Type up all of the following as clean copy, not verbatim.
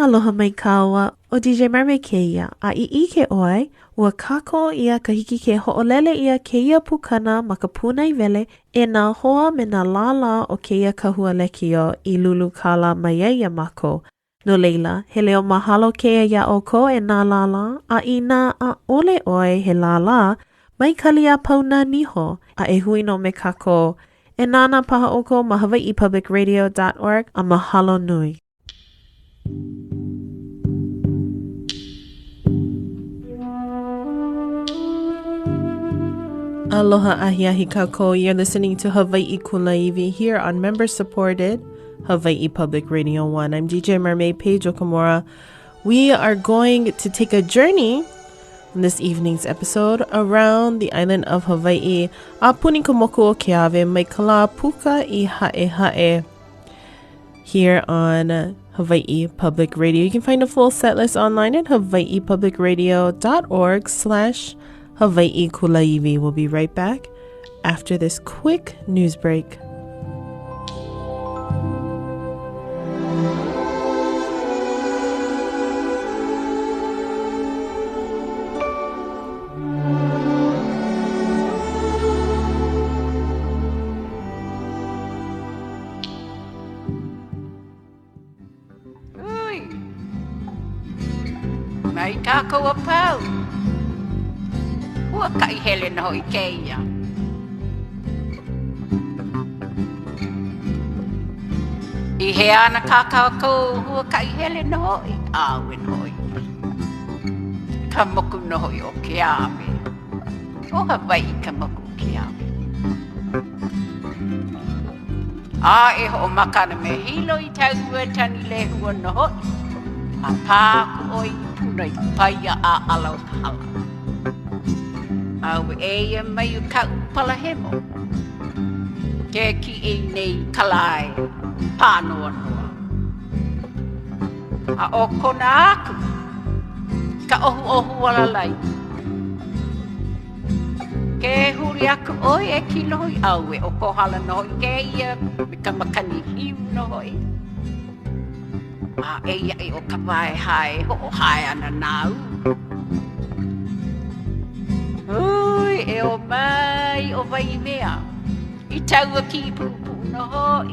Aloha mai kaua o DJ Mermaid keia a I ke oe ua kako ia kahiki ke hoʻolele ia keia pukana ma ka puna I vele e nā hoa me nā lala o keia kahualekio I Lulu kala mai ia mako. No leila, he leo mahalo keia ia oko e nā lala a I nā a ole oe he lala mai kalia pauna niho a e hui no me kako e nāna paha oko ma hawaiipublicradio.org a mahalo nui. Aloha ahiahi kako. You're listening to Hawaiʻi Kulāiwi here on member-supported Hawaiʻi Public Radio 1. I'm DJ Mermaid, Paige Okamura. We are going to take a journey in this evening's episode around the island of Hawaii. A puni ka moku o Keawe mai ka lā puka I haʻe here on Hawaiʻi Public Radio. You can find a full set list online at hawaiipublicradio.org/Hawaiʻi Kulāiwi. We'll be right back after this quick news break. Mai kako a pau. Hua kai hele no I keia. I he ana kakao ko hua kai hele no I awe no I. Ka moku no I o Keawe. O Hawaii ka moku o Keawe. A e ho makana me hilo I taua tani lehua no I. A pāku oi Puna I Paia ʻAʻala o Kahala. Au e mai u ka upala hemo. Ke ki e nei kalai pānoa noa. A o kona aku, ka ohu alalai. Ke huri aku oi e ki nohoi au e o kohala nohoi ke ia me ka makani hiu nohoi. A eia e o ka wae hae ho o hae ana nāu. Ui, e o mai o vai mea. I taua ki pupu no hoi.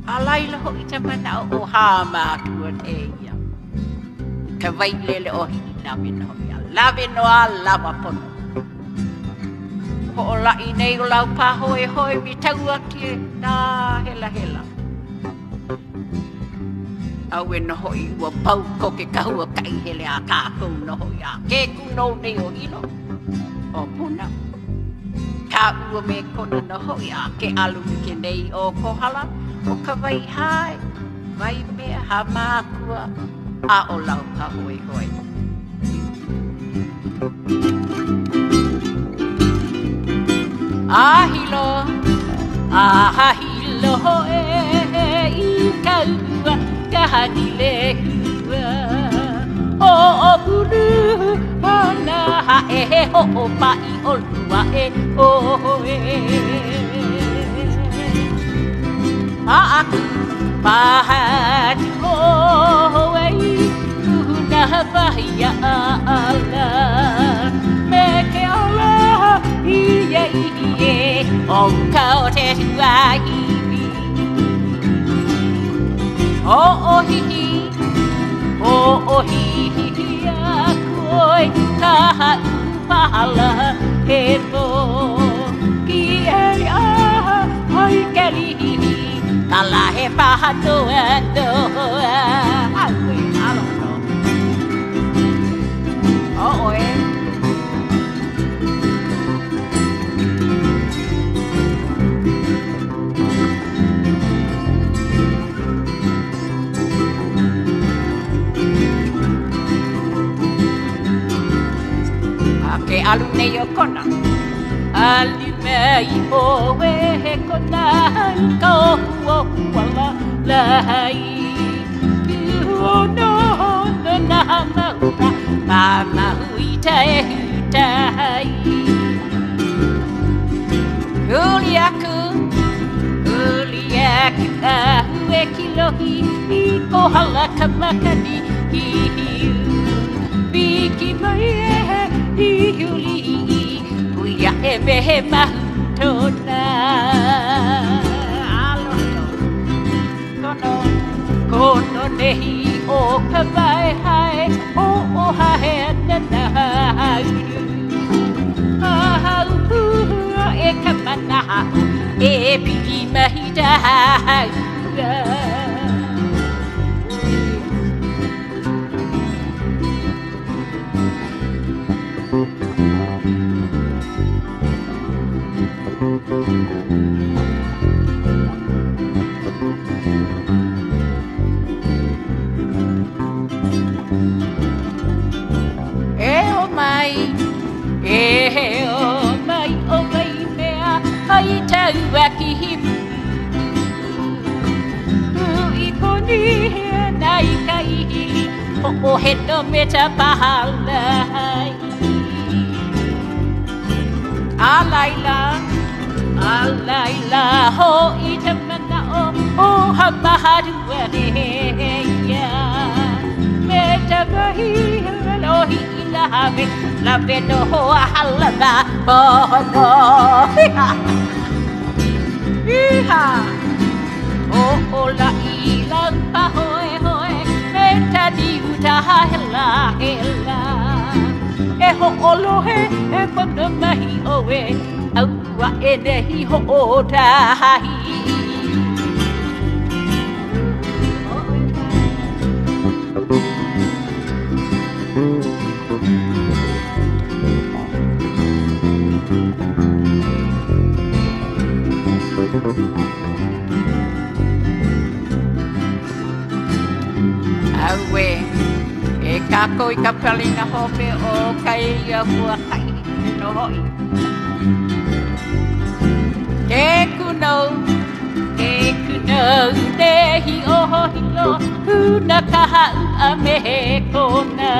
A laila ho I tamana o hāma atua te ia. Ka vai lele o hi lawe no hoi. A lawe no a lawa pono. Ho o lai nei o lau pā hoi hoi mi taua ki nā hela hela. Au e noho I ua pau ko ke kahua kai hele a kākou noho I a ke kuno nei o hilo o Puna. Ka ua me kona noho I a ke alu ke nei o kohala o ka vai hai. Vai mea ha mākua a o lau ka hoi hoi. A hilo e I kaua. Kahani lehua o ulu ona ha e ho o pai o lua e o e a aku pahati o e kuna Paia ʻAʻala me ke ala ie o ka o te tuai o hihi a koi kaha upahala he to ki e ai keli kala he paha to adoa awe alono o e ke alu nei o kona ali mei o e he kona ka o wala lai ki o no na maura mama hui tai tai Uliaku, uliaku, ahu e kilohi, ko halaka makani hiu Biki mai hiuli Uia e mehe mahutona Alono Kono nehi o ka vai hai O hae nana hauru Ahau e ka manaha E piki mahita haura O mai mea ai tau aki himu I koni nai ka ihili O he no me ta pahalai Alaila ho I te mana o hamaharu areia Me ta mahi lohi Lave, lave no hoa halava, boho, iha, o la ilang pahoe hoe, meta di uta hela hela, e ho olohe e kono mahi oe, aua e nehi ho o tahi. Aue, e kako I ka pali na hope o kai a hua kai no hoi. Ke kuno, nehi o hilo, huna kahau a mehe kona.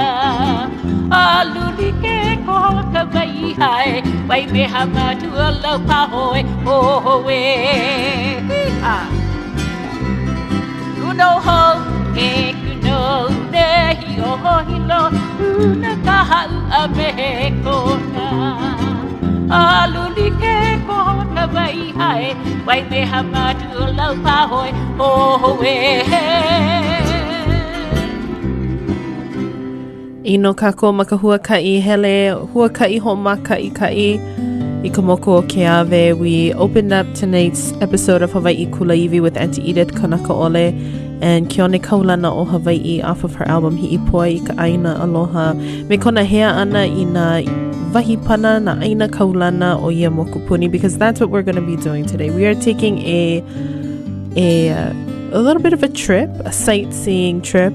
A luli ke koha ka mai hai, wai meha matua lau pahoe o hoe. Kuno ho, No, nehi o hilo, una kahau a mehe kona. A luli ke koha mai hai, wai meha matu lau pahoe o hoe. Ino kako makahuakai hele, huakai ho makai I ka moko o Keawe. We opened up tonight's episode of Hawaiʻi Kulāiwi with Auntie Edith Kanakaʻole and Keone Kaulana o Hawaii off of her album Hiʻipoi I ka aina aloha. Me kona hea ana I na wahipana na aina kaulana o ia mokupuni because that's what we're going to be doing today. We are taking a little bit of a trip, a sightseeing trip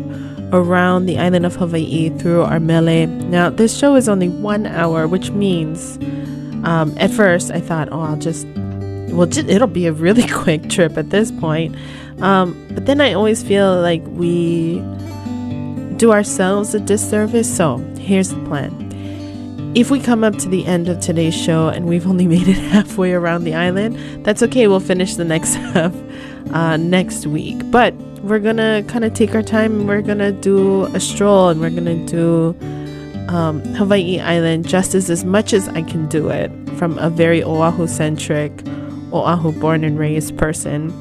around the island of Hawaii through our Mele. Now, this show is only 1 hour, which means at first I thought, it'll be a really quick trip at this point. But then I always feel like we do ourselves a disservice. So here's the plan. If we come up to the end of today's show and we've only made it halfway around the island, that's okay. We'll finish the next half next week. But we're going to kind of take our time and we're going to do a stroll and we're going to do Hawaii Island justice as much as I can do it from a very Oahu-centric, Oahu born and raised person.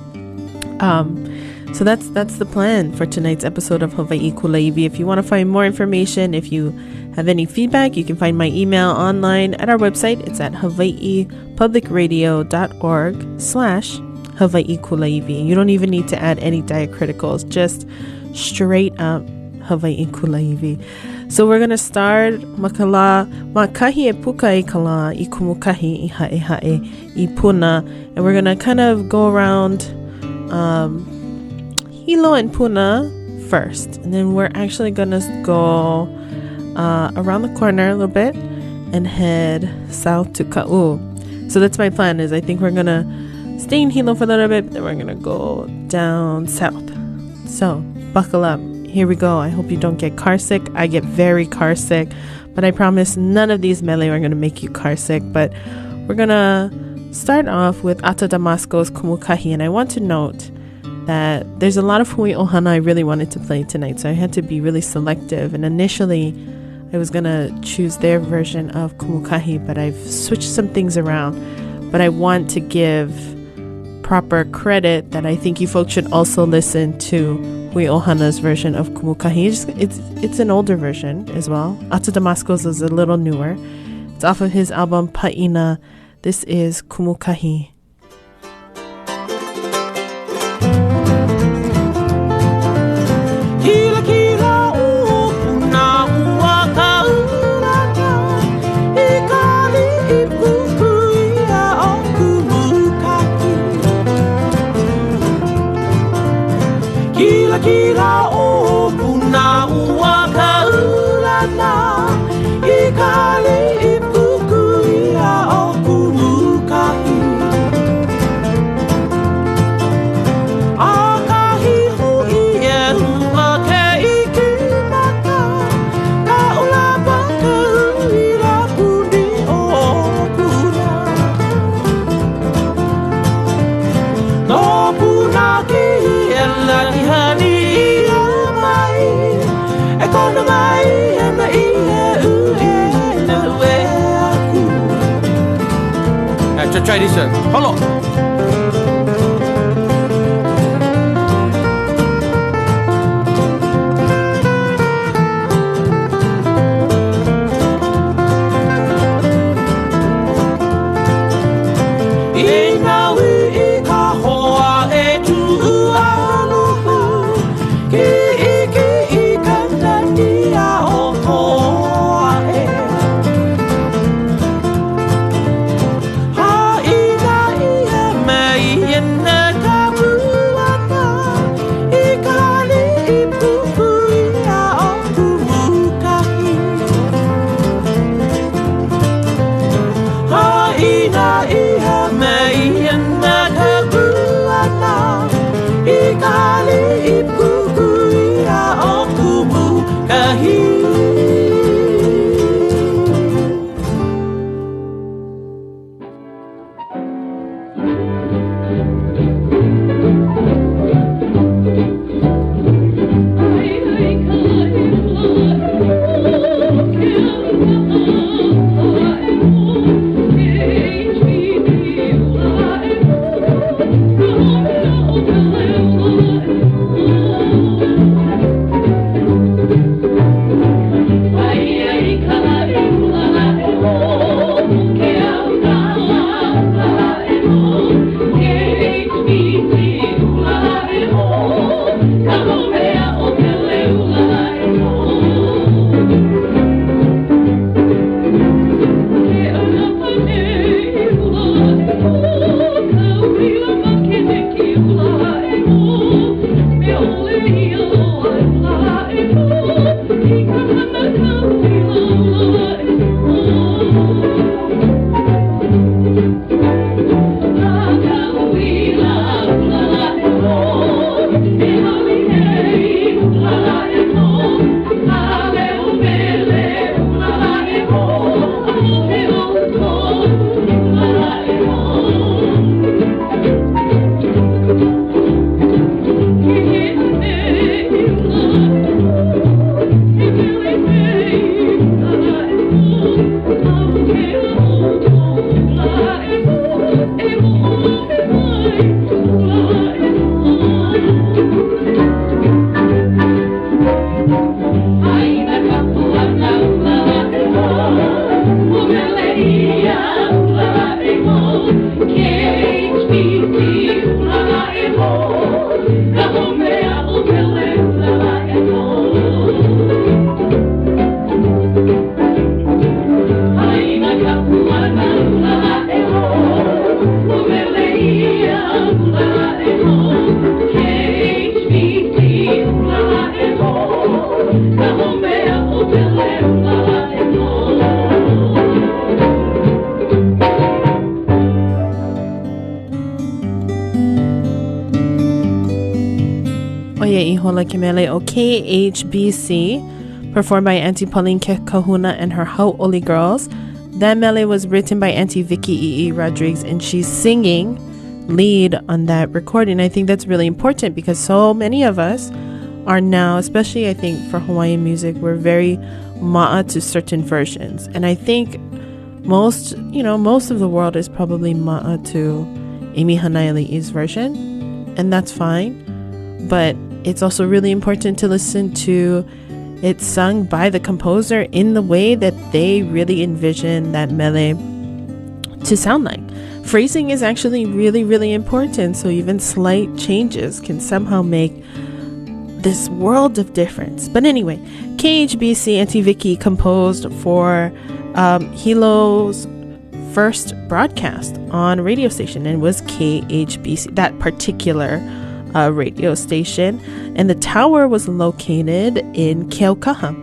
So that's the plan for tonight's episode of Hawaiʻi Kulāiwi. If you want to find more information, if you have any feedback, you can find my email online at our website. It's at hawaiipublicradio.org/Hawaiʻi Kulāiwi. You don't even need to add any diacriticals, just straight up Hawaiʻi Kulāiwi. So we're going to start makala makahi e puka e kala I kumukahi I hae I Puna, and we're going to kind of go around Hilo and Puna first, and then we're actually going to go around the corner a little bit and head south to Keaʻau. So that's my plan, is I think we're going to stay in Hilo for a little bit, then we're going to go down south. So buckle up. Here we go. I hope you don't get car sick. I get very car sick, but I promise none of these mele are going to make you car sick. But we're going to start off with Ata Damasco's Kumukahi, and I want to note that there's a lot of hui ohana I really wanted to play tonight, so I had to be really selective. And initially, I was going to choose their version of Kumukahi, but I've switched some things around. But I want to give proper credit that I think you folks should also listen to Hui Ohana's version of Kumukahi. It's an older version as well. Ata Damasco's is a little newer. It's off of his album Pa'ina. This is Kumukahi. Kira o puna ua ka ulana I kale I pukuia o kumukahi A kahi hui e hua ke I kimaka Ka ula baka hui la puni o puna No puna ki e lani hani Try this one. Hold on. Mele o KHBC, performed by Auntie Pauline Kahuna and her Hau'oli girls. That Mele was written by Auntie Vicky E.E. Rodriguez, and she's singing lead on that recording. I think that's really important because so many of us are now, especially I think for Hawaiian music, we're very ma'a to certain versions. And I think most of the world is probably ma'a to Amy Hanaiali'i's version, and that's fine. But it's also really important to listen to it sung by the composer in the way that they really envision that mele to sound like. Phrasing is actually really, really important. So even slight changes can somehow make this world of difference. But anyway, KHBC Auntie Vicky composed for Hilo's first broadcast on radio station, and was KHBC, that particular radio station, and the tower was located in Keaukaha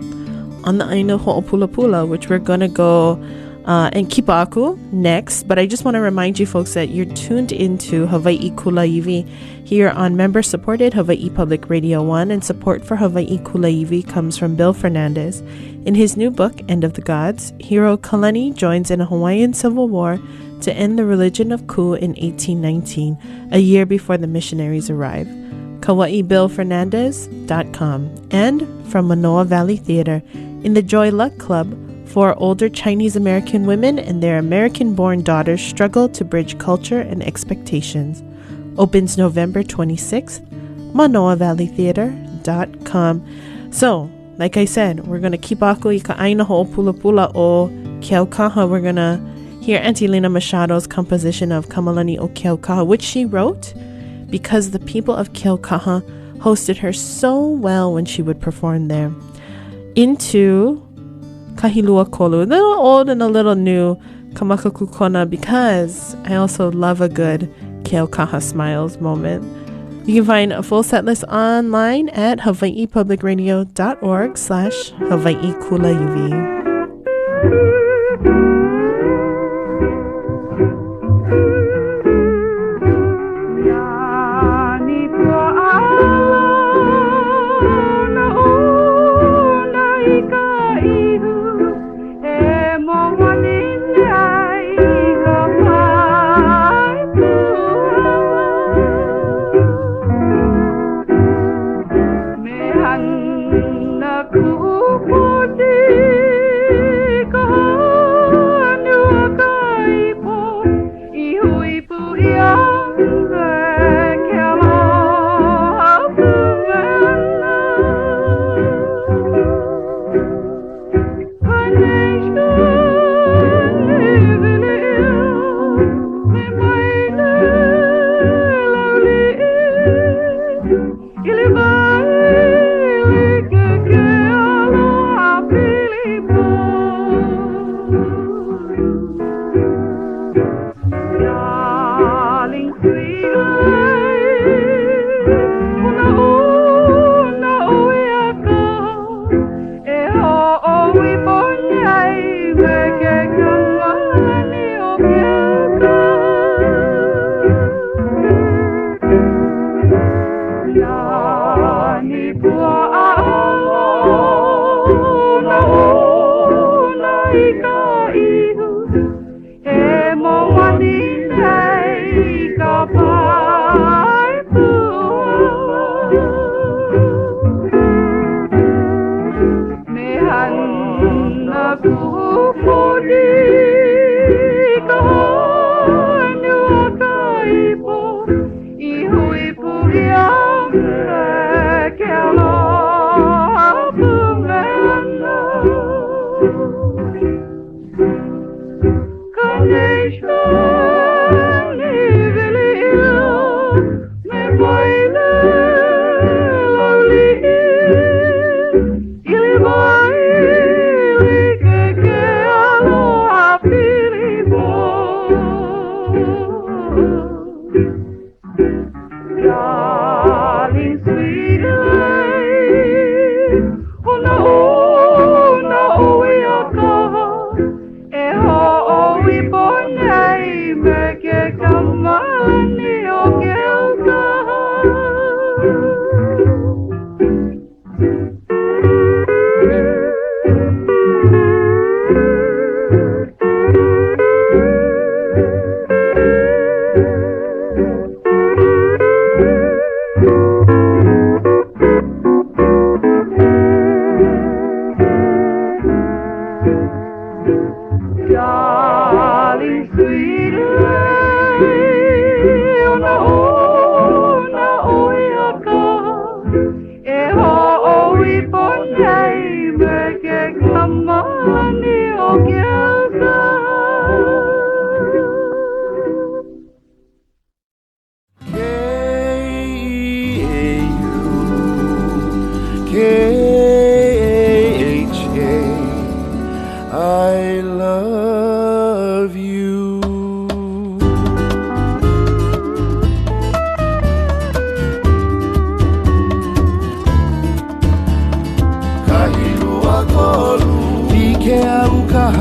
on the Aina Ho'opulapula, which we're gonna go and Kipa'aku next. But I just want to remind you folks that you're tuned into Hawaiʻi Kulāiwi here on member-supported Hawaiʻi Public Radio 1, and support for Hawaiʻi Kulāiwi comes from Bill Fernandez. In his new book, End of the Gods, hero Kalani joins in a Hawaiian civil war to end the religion of Ku in 1819, a year before the missionaries arrive. KawaiiBillFernandez.com. And from Manoa Valley Theater, in the Joy Luck Club, 4 older Chinese American women and their American-born daughters struggle to bridge culture and expectations. Opens November 26th, ManoaValleyTheater.com. So, like I said, we're going to keep ako I ka aina ho'opulapula o Keaukaha. We're going to hear Auntie Lena Machado's composition of Kamalani o Keaukaha, which she wrote because the people of Keaukaha hosted her so well when she would perform there. Into Kahilua Kolu, a little old and a little new Kamakakukona, because I also love a good Keaukaha Smiles moment. You can find a full set list online at hawaiipublicradio.org/Hawaiʻi Kulāiwi.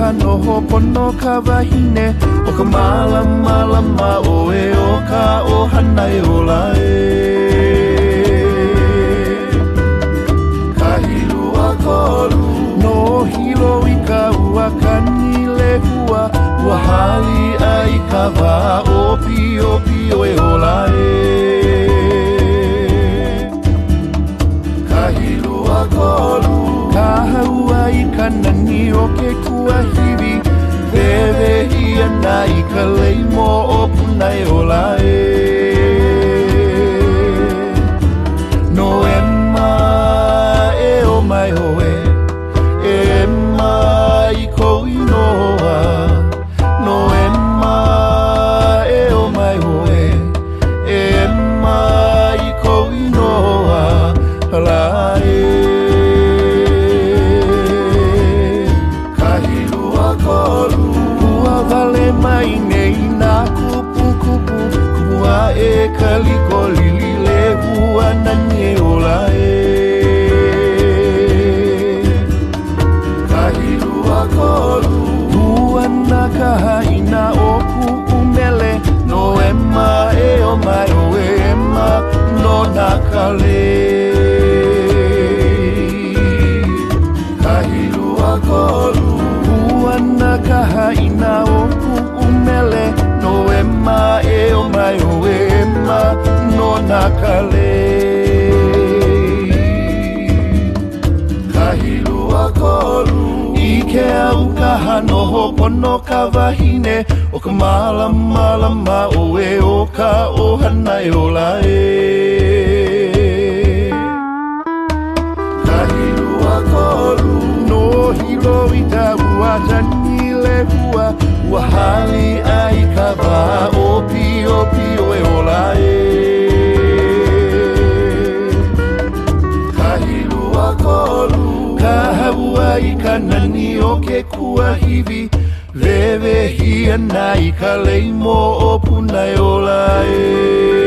kaha noho pono ka wahine o ka malama o e o ka ohana e ola e ka hilua kolu no hilo i ka ua kani le hua ua hali ai ka wā o pio e ola e ka hilua kolu ka haua i ka nani o ke kua hiwi Wewe hia na i ka leimo o puna e ola e No ema e o mai hoe E ema i kou inoa No ema e o mai hoe E ema i kou inoa la e Vale mai nei nā kupu Kua e kaliko lili le hua nani e ola e Kahilua kolu Hua na kahaina o Pu'umele No ema e o mai o ema no na kale Kahilua kolu Ana kahaina o Pu'umele No ema e o mai o ema no na kale Kahilua kolu I Keaukaha noho pono ka wahine O ka malama o e o ka ohana e ola e Kahilua kolu No hilo i ta ua tani le hua Ua hali ai ka wā o pio e ola e Ka hilua kolu Ka haua i ka nani o ke kua hiwi Wewe hia na i ka leimo o puna e ola e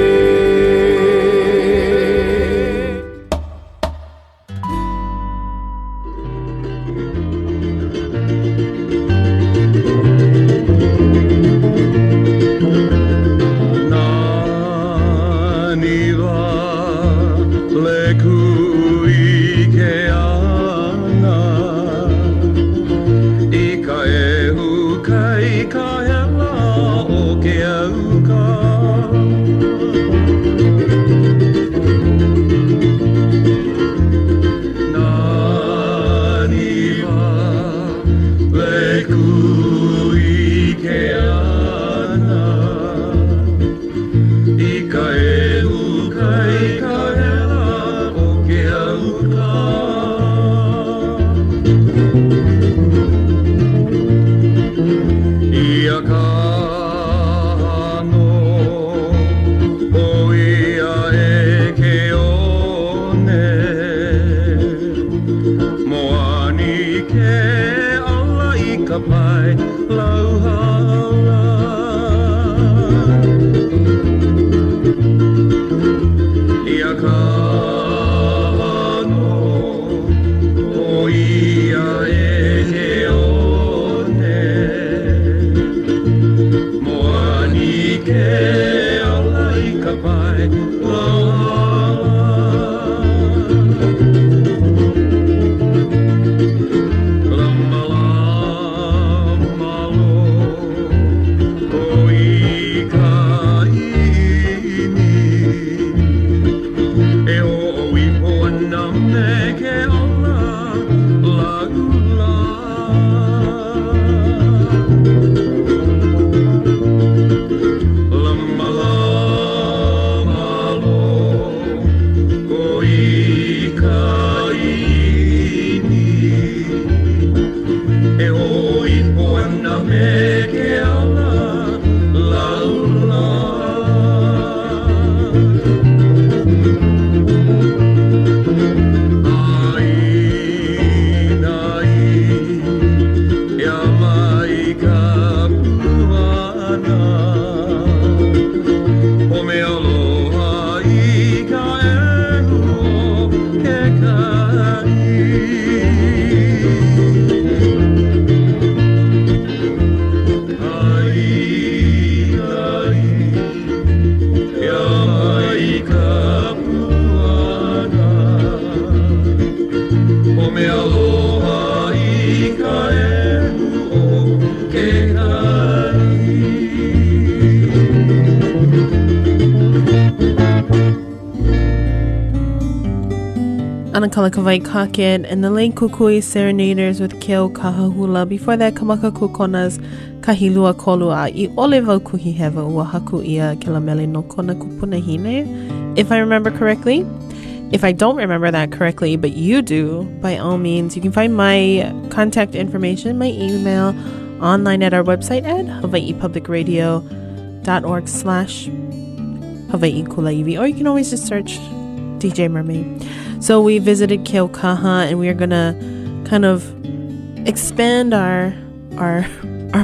Manakala Kawai Kaket, and the Lane Kukui Serenaders with Keaukaha Hula. Before that, Kamaka Kukona's Kahilua Kolua, I Olevo Kuhiheva Uahaku Ia Kilamele no Kona Kupunahine, if I remember correctly. If I don't remember that correctly, but you do, by all means, you can find my contact information, my email, online at our website at hawaiipublicradio.org/Hawaiʻi Kulāiwi, or you can always just search DJ Mermaid. So we visited Keaukaha, and we are gonna kind of expand our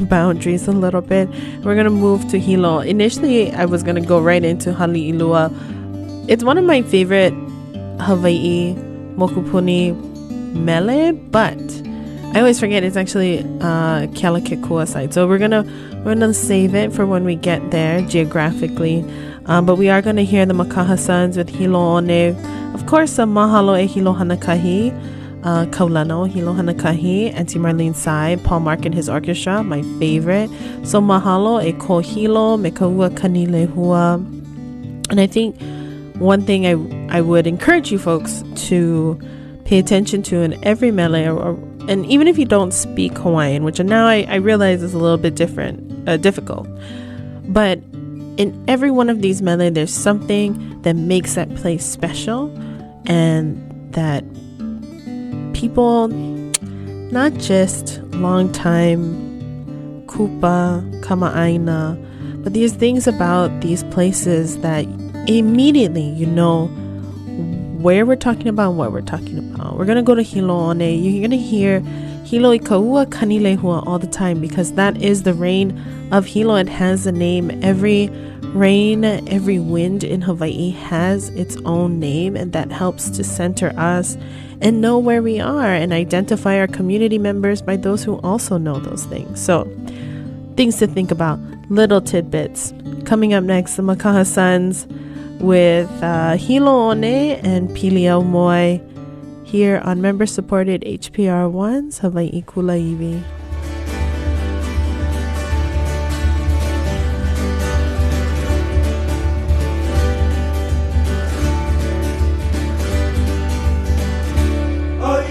boundaries a little bit. We're gonna move to Hilo. Initially, I was gonna go right into Haliʻilua. It's one of my favorite Hawaii mokupuni Mele, but I always forget it's actually Kealakekua side. So we're gonna save it for when we get there geographically. But we are gonna hear the Makaha Sons with Hilo One. Of course, Mahalo e Hilo Hanakahi, Kaulano Hilo Hanakahi, Auntie Marlene Sai, Paul Mark and his orchestra, my favorite. So Mahalo e Ko Hilo me Kaua Kanilehua. And I think one thing I would encourage you folks to pay attention to in every mele, and even if you don't speak Hawaiian, which now I realize is a little bit difficult, but in every one of these mele, there's something that makes that place special, and that people, not just long time kupa, kama'aina, but these things about these places that immediately you know where we're talking about and what we're talking about. We're going to go to Hilo One. You're going to hear Hilo I Kaua Kanilehua all the time, because that is the rain of Hilo. It has a name. Every rain, every wind in Hawaii has its own name, and that helps to center us and know where we are and identify our community members by those who also know those things. So, things to think about, little tidbits. Coming up next, the Makaha Sons with Hilo One and Piliau Moe here on member-supported HPR1's Hawaiʻi Kulāiwi. Oh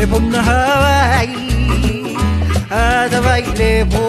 Puna Hawaiʻi, ada baile bo.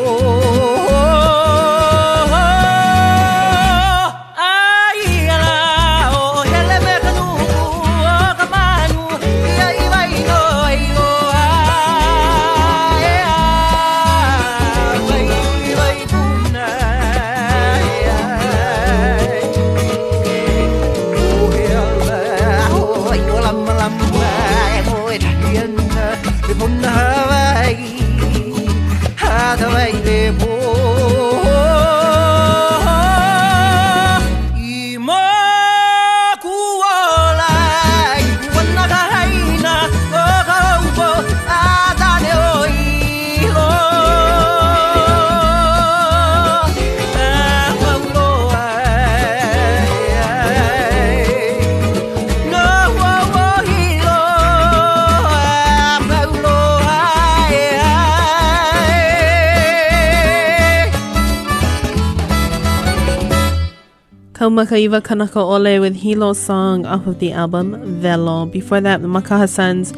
Makaiva Kanaka Ole with Hilo's song off of the album Velo. Before that, the Makaha Sons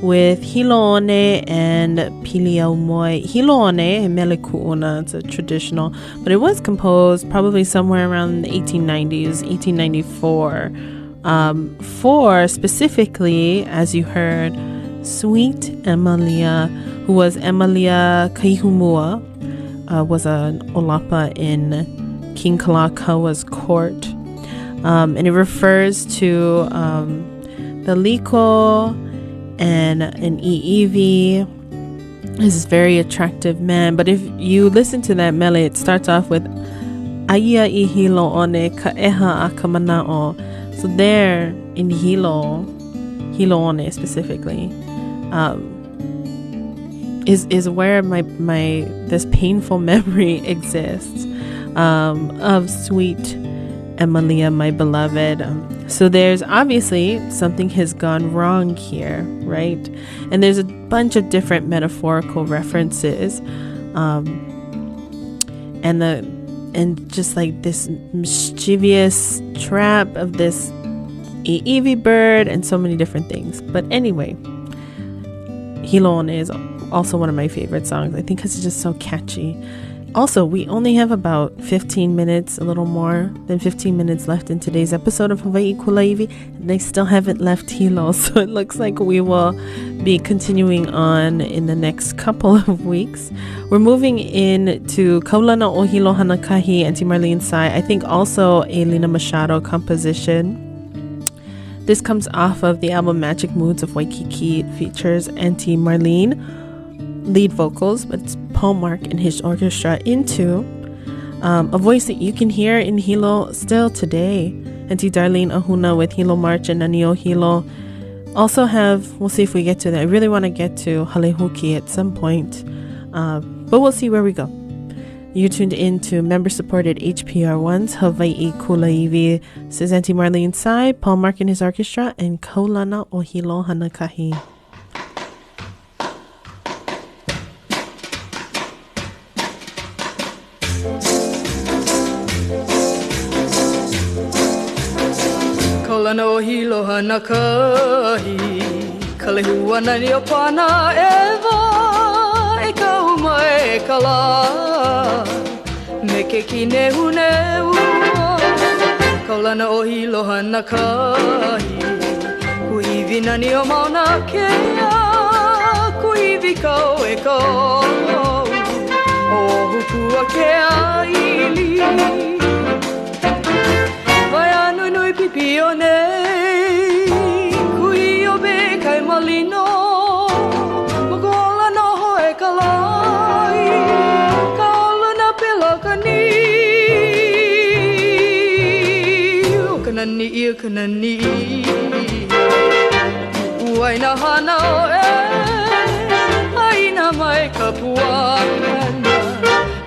with Hiloone and Piliaumoi. Hiloone and Mele Ku'una. It's a traditional, but it was composed probably somewhere around the 1890s, 1894. For specifically, as you heard, Sweet Emalia, who was Emalia Kaihumua, was an olapa in King Kalakawa's court, and it refers to the Liko and an Iivi. This very attractive man. But if you listen to that Mele, it starts off with Aia I Hilo one Ka'eha Akamana'o. So there in Hilo one specifically, is where my this painful memory exists. Of sweet Emilia, my beloved. So there's obviously something has gone wrong here, right? And there's a bunch of different metaphorical references, and just like this mischievous trap of this Iivi bird and so many different things. But anyway, Hilon is also one of my favorite songs, I think, because it's just so catchy. Also, we only have about 15 minutes, a little more than 15 minutes left in today's episode of Hawaiʻi Kulāiwi, and they still haven't left Hilo, so it looks like we will be continuing on in the next couple of weeks. We're moving into Kaulana o Hilo Hanakahi, Auntie Marlene Sai, I think also a Lina Machado composition. This comes off of the album Magic Moods of Waikiki. It features Auntie Marlene, lead vocals, but it's Paul Mark and his orchestra into a voice that you can hear in Hilo still today. Auntie Darlene Ahuna with Hilo March and Nanio Hilo. Also have, we'll see if we get to that. I really want to get to Halehuki at some point, but we'll see where we go. You're tuned in to member-supported HPR1's Hawaiʻi Kulāiwi. This is Auntie Marlene Sai, Paul Mark and his orchestra, and Kaulana o Hilo Hanakahi. No hilo hanakahi, kalehuana ni o pana ewa, e kauma e kala, me ke ki nehu nehu. kaulana o hilo hana kahi kuivi nani o mauna kea kuivi kau e kau o hupua ke aili vai anu nui pipi o nei kui o be kai malino mogola noho e kalai kaulana pelakani kanani uaina hana o e aina mai ka puana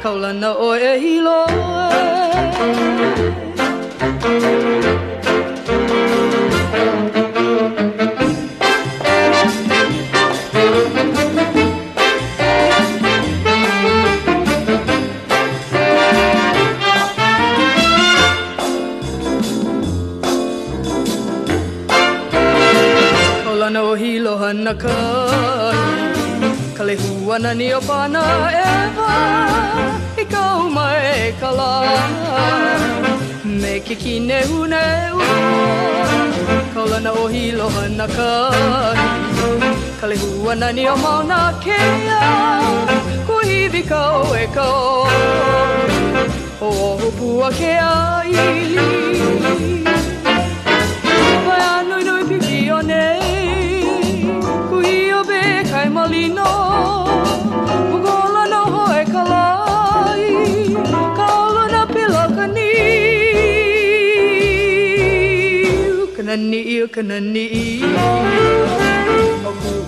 kaulana o e hilo no hilo hana kai kale huana ni o pana eva I kau mai kala me kikine hune kaulana o hilo hana kai kale huana ni o mauna kea kuhivi kau e kau o hupua ke aili vai anu nui pipi o nei kai malino mogola noho e kalai kaulana pilakani kanani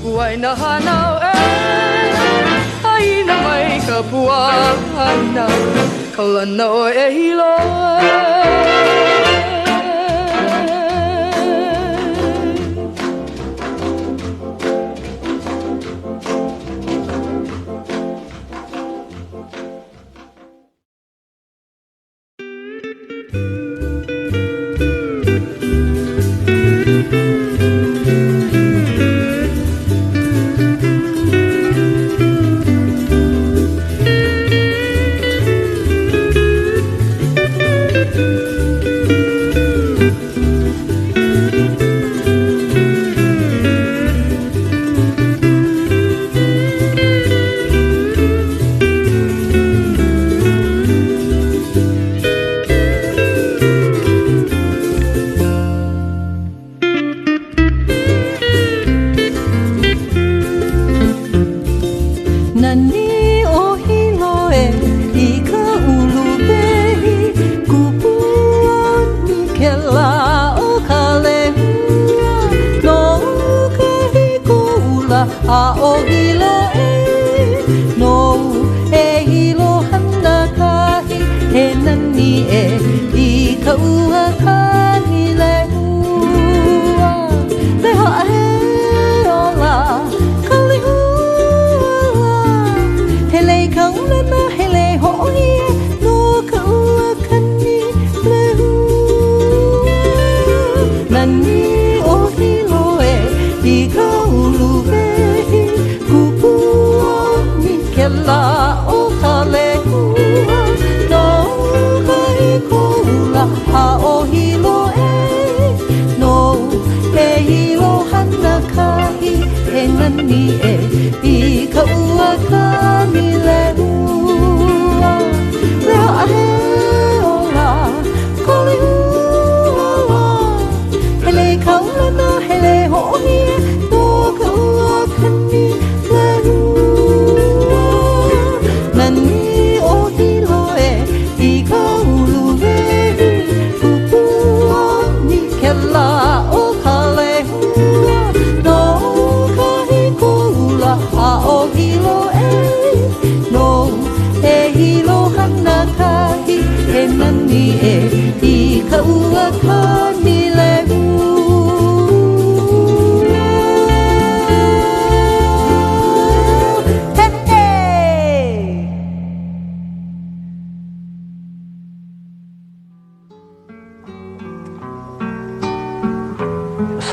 o aina hana e aina mai ka puana kaulana o e hilo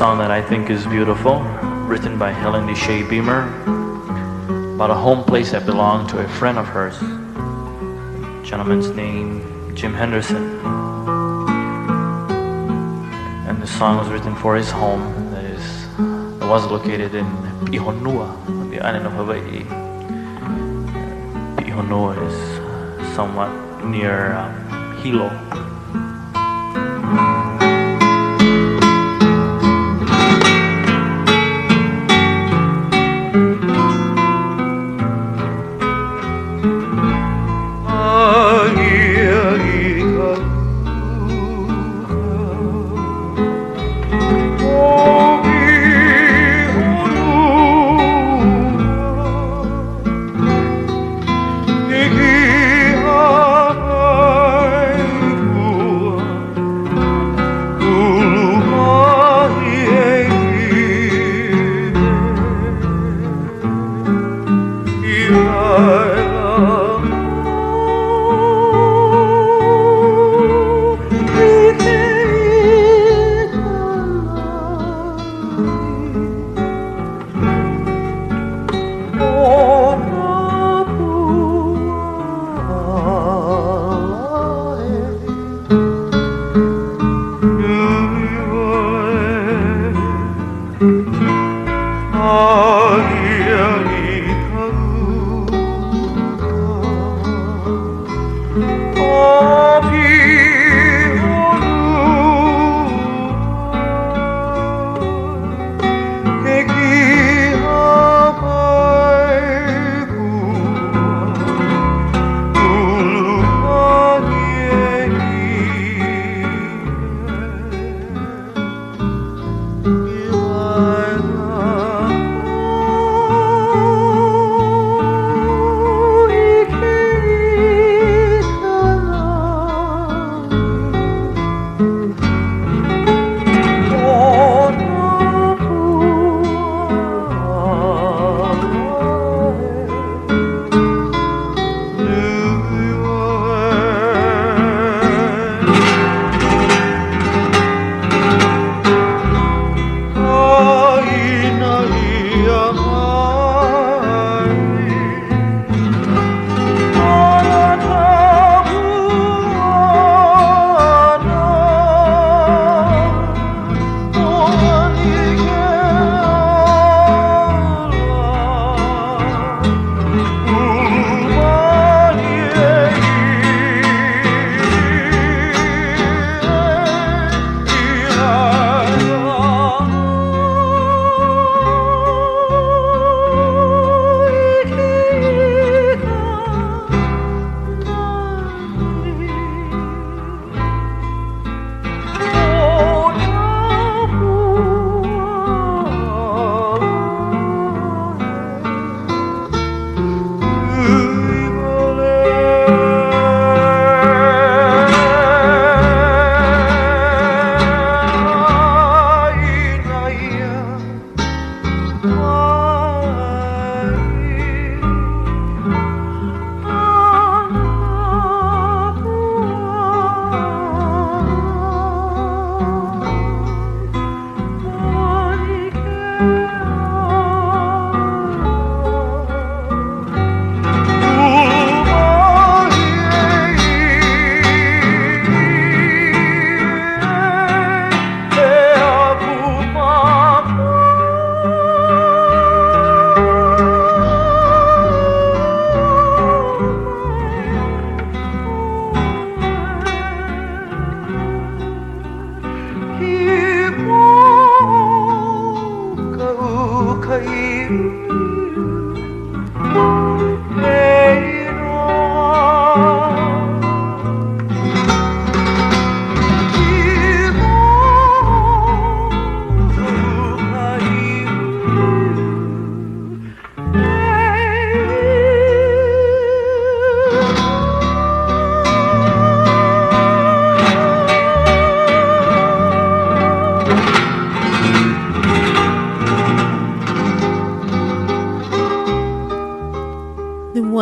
Song that I think is beautiful, written by Helen Shea Beamer, about a home place that belonged to a friend of hers, gentleman's name Jim Henderson. the song was written for his home that was located in Pi'ihonua, on the island of Hawaii. Pi'ihonua is somewhat near Hilo.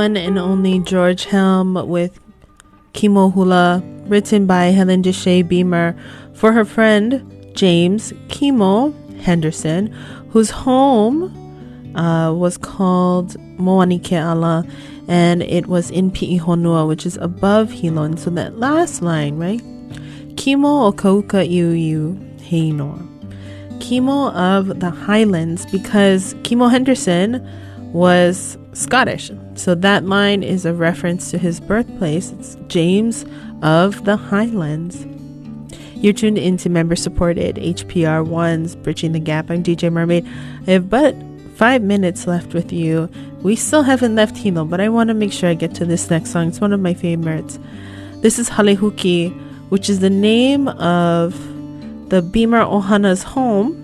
one and only George Helm with Kimo Hula, written by Helen Deshay Beamer for her friend James Kimo Henderson, whose home was called Moani Keaʻala, and it was in Pi'ihonua, which is above Hilo. And so that last line, right? Kimo o kauka iuiu, Keino. Kimo of the Highlands, because Kimo Henderson was Scottish. So that line is a reference to his birthplace. It's James of the Highlands. You're tuned into member-supported HPR1's Bridging the Gap. I'm DJ Mermaid. I have but 5 minutes left with you. We still haven't left Hilo, but I want to make sure I get to this next song. It's one of my favorites. This is Halehuki, which is the name of the Beamer Ohana's home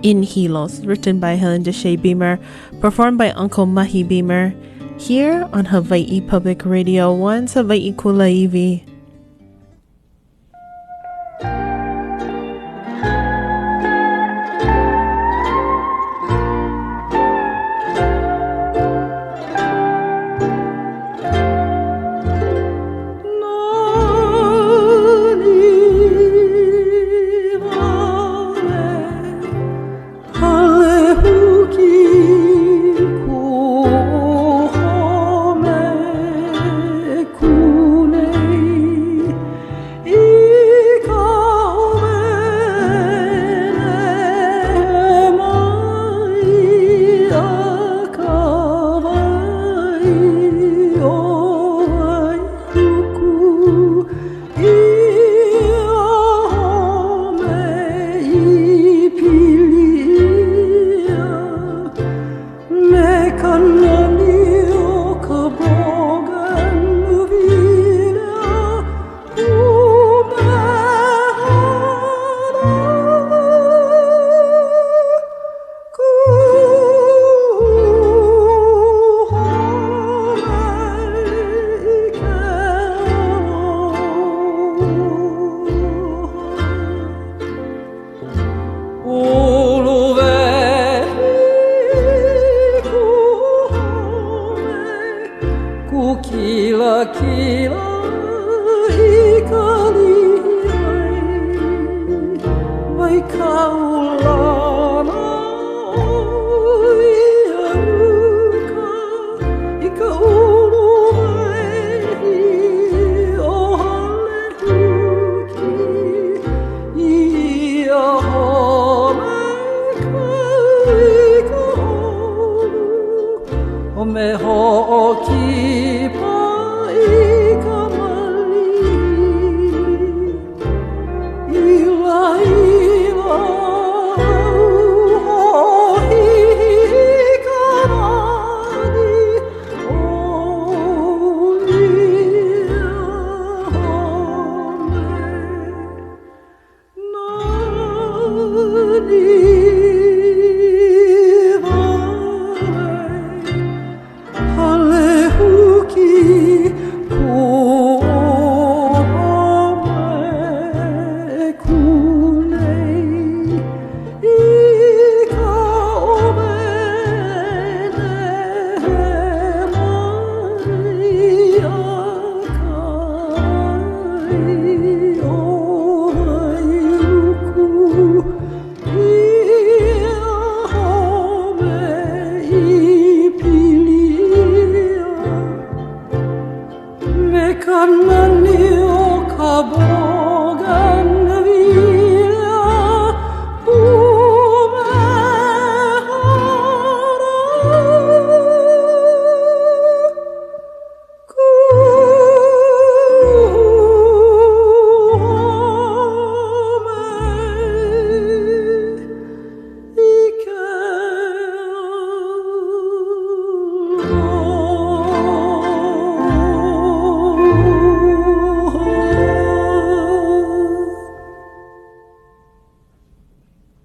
in Hilo. It's written by Helen Deshay Beamer, performed by Uncle Mahi Beamer, here on Hawaiʻi Public Radio 1's Hawaiʻi Kulāiwi.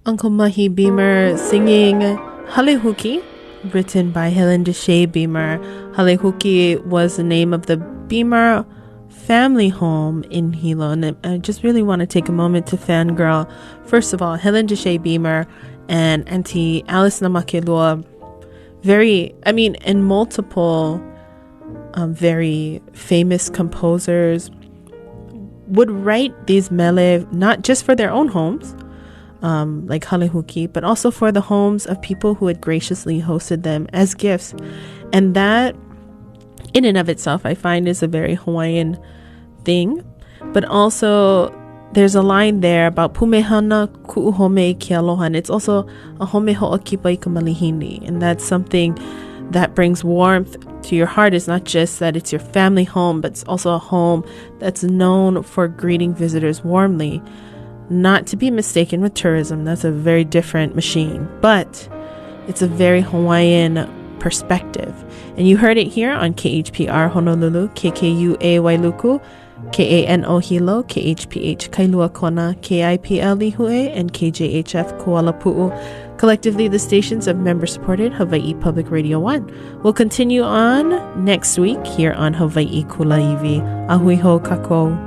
Uncle Mahi Beamer singing Halehuki, written by Helen Deshay Beamer. Halehuki was the name of the Beamer family home in Hilo, and I just really want to take a moment to fangirl. First of all, Helen Deshay Beamer and Auntie Alice Namakelua, and multiple very famous composers would write these mele not just for their own homes, like Halehuki, but also for the homes of people who had graciously hosted them as gifts. And that, in and of itself, I find is a very Hawaiian thing. But also, there's a line there about pumehana ku'uhome kealoha, and it's also a home ho'okipa i ka malihini, and that's something that brings warmth to your heart. It's not just that it's your family home, but it's also a home that's known for greeting visitors warmly. Not to be mistaken with tourism. That's a very different machine, but it's a very Hawaiian perspective. And you heard it here on KHPR Honolulu, KKUA Wailuku, KANO Hilo, KHPH Kailua Kona, KIPL Lihue, and KJHF Kuala Pu'u. Collectively, the stations of member-supported Hawaiʻi Public Radio 1. We'll continue on next week here on Hawaiʻi Kulāiwi. Ahui ho kako.